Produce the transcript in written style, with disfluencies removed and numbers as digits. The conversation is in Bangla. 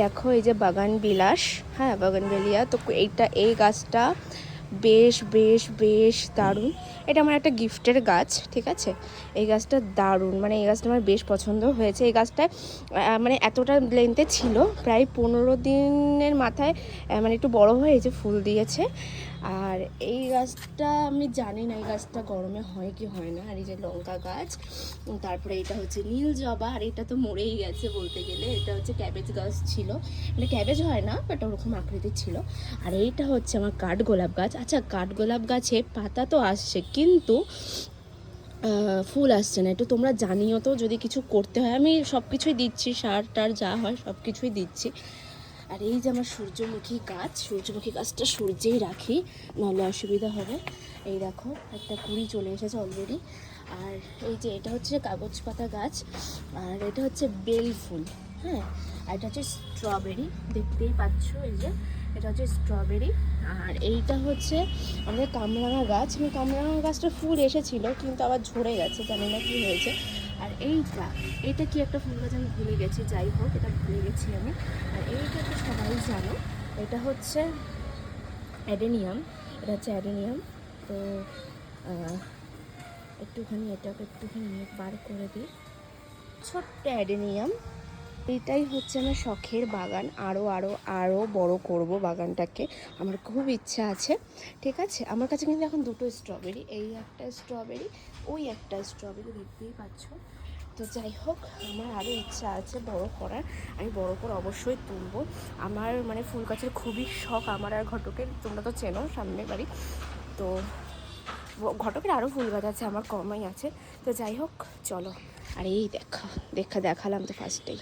দেখো এই যে বাগান বিলাস, হ্যাঁ বাগানবেলিয়া, তো এই গাছটা বেশ বেশ বেশ দারুণ। এটা আমার একটা গিফটের গাছ, ঠিক আছে। এই গাছটা দারুণ, মানে এই গাছটা আমার বেশ পছন্দ হয়েছে। এই গাছটা মানে এতটা লেন্থে ছিল, প্রায় 15 দিনের মাথায় মানে একটু বড় হয়ে এই যে ফুল দিয়েছে। আর এই গাছটা আমি জানি না এই গাছটা গরমে হয় কি হয় না। আর এই যে লঙ্কা গাছ, তারপরে এটা হচ্ছে নীল জবা, আর এটা তো মরেই গেছে বলতে গেলে। এটা হচ্ছে ক্যাবেজ গাছ ছিল, মানে ক্যাবেজ হয় না বাট ওরকম আকৃতির ছিল। আর এইটা হচ্ছে আমার কাঠগোলাপ গাছ। আচ্ছা, কাঠগোলাপ গাছে পাতা তো আসছে কিন্তু ফুল আসছে না। একটু তোমরা জানিও তো যদি কিছু করতে হয়। আমি সব কিছুই দিচ্ছি, সার টার যা হয় সব কিছুই দিচ্ছি। আর এই যে আমার সূর্যমুখী গাছ, সূর্যমুখী গাছটা সূর্যেই রাখি, নাহলে অসুবিধা হবে। এই দেখো একটা কুড়ি চলে এসেছে অলরেডি। আর এই যে এটা হচ্ছে কাগজ পাতা গাছ, আর এটা হচ্ছে বেল ফুল, হ্যাঁ। আর এটা হচ্ছে স্ট্রবেরি, দেখতেই পাচ্ছ এই যে এটা হচ্ছে স্ট্রবেরি। আর এইটা হচ্ছে আমাদের কামরাঙা গাছ। আমি কামরাঙা গাছটা ফুল এসেছিল কিন্তু আবার ঝরে গেছে, জানি না কী হয়েছে। আর এইটা কি একটা ফুল গাছ আমি ভুলে গেছি, যাই হোক এটা ভুলে গেছি আমি। আর এইটা তো সবাই জানো, এটা হচ্ছে অ্যাডেনিয়াম, এটা হচ্ছে অ্যাডেনিয়াম। তো এটাকে একটুখানি বার করে দিই। ছোট্ট অ্যাডেনিয়াম। এইটাই হচ্ছে আমার শখের বাগান। আরও বড় করব বাগানটাকে, আমার খুব ইচ্ছা আছে, ঠিক আছে। আমার কাছে কিন্তু এখন দুটো স্ট্রবেরি, এই একটা স্ট্রবেরি, ওই একটা স্ট্রবেরি, দেখতেই পাচ্ছ। তো যাই হোক, আমার আরও ইচ্ছা আছে বড় করার। আমি বড় করে অবশ্যই তুলব। আমার মানে ফুল গাছের খুবই শখ, আমার আর ঘটকের। তোমরা তো চেনো, সামনের বাড়ি। তো ঘটকের আরও ফুল গাছ আছে, আমার কমই আছে। তো যাই হোক চলো। আর এই দেখালাম তো ফার্স্টেই।